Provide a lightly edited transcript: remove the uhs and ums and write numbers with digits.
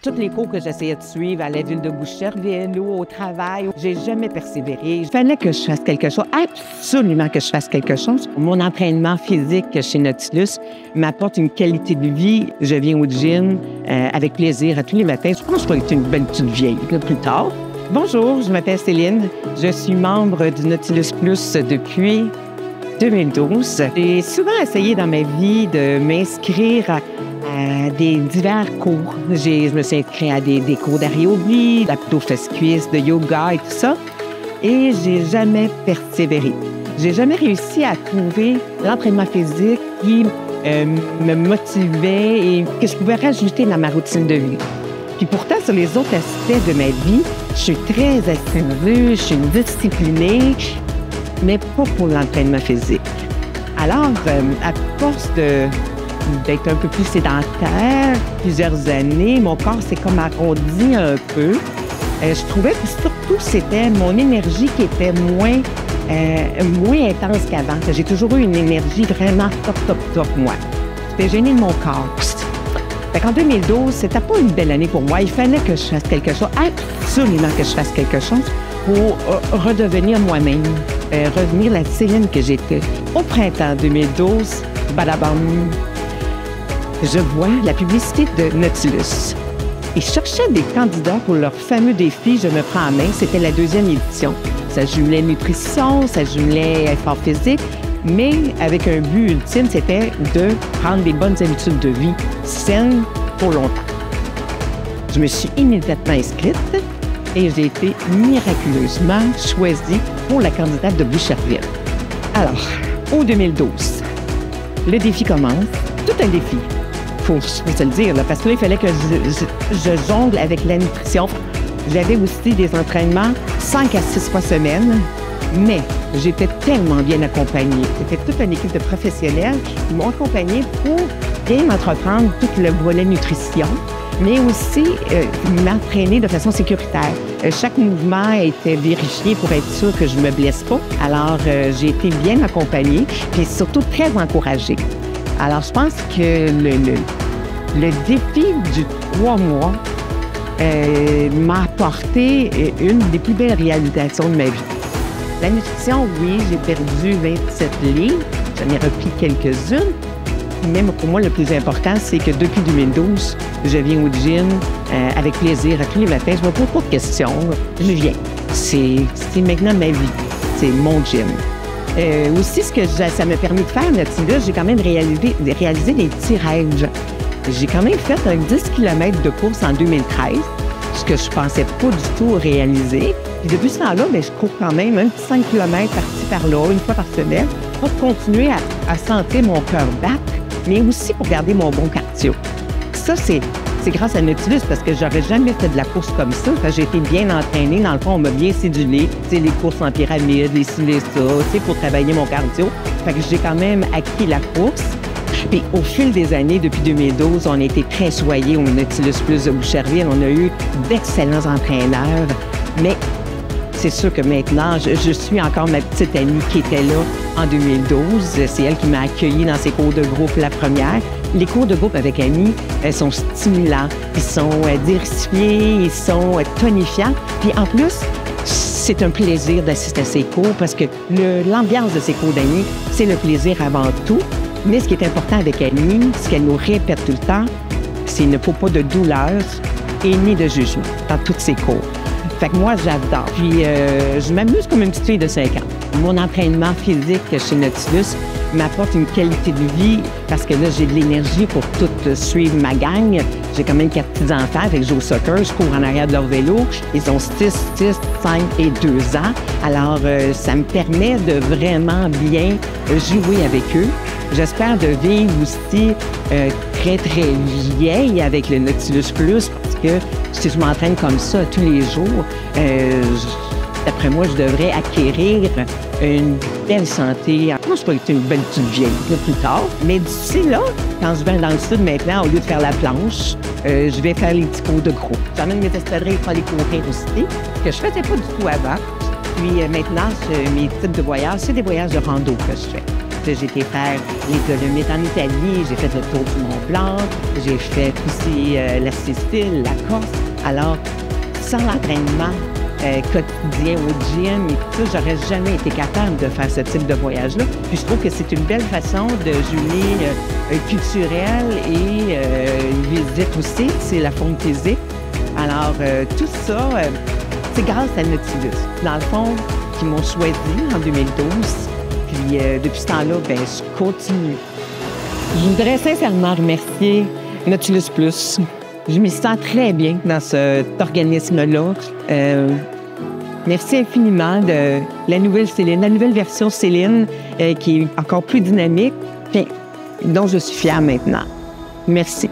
Toutes les cours que j'essayais de suivre à la ville de Boucherville ou au travail, j'ai jamais persévéré. Il fallait que je fasse quelque chose, absolument que je fasse quelque chose. Mon entraînement physique chez Nautilus m'apporte une qualité de vie. Je viens au gym avec plaisir à tous les matins. Je pense que je vais être une belle petite vieille plus tard. Bonjour, je m'appelle Céline. Je suis membre du Nautilus Plus depuis 2012. J'ai souvent essayé dans ma vie de m'inscrire à des divers cours. Je me suis inscrite à des cours d'aérobie, d'abdos-fesses-cuisses, de yoga et tout ça. Et j'ai jamais persévéré. J'ai jamais réussi à trouver l'entraînement physique qui me motivait et que je pouvais rajouter dans ma routine de vie. Puis pourtant, sur les autres aspects de ma vie, je suis très assidue, je suis disciplinée, mais pas pour l'entraînement physique. Alors, à force d'être un peu plus sédentaire, plusieurs années, mon corps s'est comme arrondi un peu. Je trouvais que surtout, c'était mon énergie qui était moins intense qu'avant. J'ai toujours eu une énergie vraiment top, moi. J'étais gênée de mon corps. En 2012, c'était pas une belle année pour moi. Il fallait que je fasse quelque chose, absolument que je fasse quelque chose pour redevenir moi-même, redevenir la Céline que j'étais. Au printemps 2012, badabam, je vois la publicité de Nautilus. Ils cherchaient des candidats pour leur fameux défi « Je me prends en main ». C'était la 2e édition. Ça jumelait nutrition, ça jumelait effort physique, mais avec un but ultime, c'était de prendre des bonnes habitudes de vie saines pour longtemps. Je me suis immédiatement inscrite et j'ai été miraculeusement choisie pour la candidate de Boucherville. Alors, au 2012, le défi commence. Tout un défi. Faut se le dire, là, parce que là, il fallait que je jongle avec la nutrition. J'avais aussi des entraînements 5 à 6 fois semaine, mais j'étais tellement bien accompagnée. C'était toute une équipe de professionnels qui m'ont accompagnée pour bien m'entreprendre tout le volet nutrition, mais aussi m'entraîner de façon sécuritaire. Chaque mouvement était vérifié pour être sûr que je ne me blesse pas. Alors, j'ai été bien accompagnée, puis surtout très encouragée. Alors, je pense que le défi du 3 mois m'a apporté une des plus belles réalisations de ma vie. La nutrition, oui, j'ai perdu 27 livres. J'en ai repris quelques-unes. Mais pour moi, le plus important, c'est que depuis 2012, je viens au gym avec plaisir à tous les matins. Je ne me pose pas de questions. Je viens. C'est maintenant ma vie. C'est mon gym. Aussi, ce que ça m'a permis de faire, Nautilus, j'ai quand même réalisé des petits rêves. J'ai quand même fait un 10 km de course en 2013, ce que je ne pensais pas du tout réaliser. Puis depuis ce temps-là, je cours quand même un petit 5 km par-ci par-là, une fois par semaine, pour continuer à sentir mon cœur battre, mais aussi pour garder mon bon cardio. Ça, c'est grâce à Nautilus, parce que j'aurais jamais fait de la course comme ça. J'ai été bien entraînée. Dans le fond, on m'a bien cédulée. Les courses en pyramide, les ci, les ça, pour travailler mon cardio. Fait que j'ai quand même acquis la course. Puis au fil des années, depuis 2012, on a été très soignés au Nautilus Plus de Boucherville. On a eu d'excellents entraîneurs. Mais c'est sûr que maintenant, je suis encore ma petite amie qui était là en 2012. C'est elle qui m'a accueillie dans ses cours de groupe la première. Les cours de groupe avec Annie sont stimulants, ils sont diversifiés, ils sont tonifiants. Puis en plus, c'est un plaisir d'assister à ces cours parce que l'ambiance de ces cours d'Annie, c'est le plaisir avant tout. Mais ce qui est important avec Annie, ce qu'elle nous répète tout le temps, c'est qu'il ne faut pas de douleur et ni de jugement dans tous ces cours. Fait que moi, j'adore. Puis, je m'amuse comme une petite fille de 5 ans. Mon entraînement physique chez Nautilus m'apporte une qualité de vie parce que là, j'ai de l'énergie pour tout suivre ma gang. J'ai quand même 4 petits-enfants, avec je joue au soccer, je cours en arrière de leur vélo. Ils ont 6, 5 et 2 ans. Alors, ça me permet de vraiment bien jouer avec eux. J'espère de vivre aussi très, très vieille avec le Nautilus Plus parce que si je m'entraîne comme ça tous les jours, d'après moi, je devrais acquérir une belle santé. Moi, je peux être une belle petite vieille plus tard. Mais d'ici là, quand je vais dans le sud maintenant, au lieu de faire la planche, je vais faire les petits cours de groupe. J'emmène mes espadrilles pour aller courir aussi, ce que je faisais pas du tout avant. Puis maintenant, mes types de voyages, c'est des voyages de rando que je fais. J'ai été faire les Dolomites en Italie, j'ai fait le tour du Mont-Blanc, j'ai fait aussi la Sicile, la Corse. Alors, sans l'entraînement quotidien au gym et tout ça, j'aurais jamais été capable de faire ce type de voyage-là. Puis je trouve que c'est une belle façon de jumeler culturel et visite aussi, c'est la forme physique. Alors, tout ça, c'est grâce à Nautilus. Dans le fond, qui m'ont choisi en 2012. Puis depuis ce temps-là, ben, je continue. Je voudrais sincèrement remercier Nautilus Plus. Je m'y sens très bien dans cet organisme-là. Merci infiniment de la nouvelle Céline, la nouvelle version Céline qui est encore plus dynamique, dont je suis fière maintenant. Merci.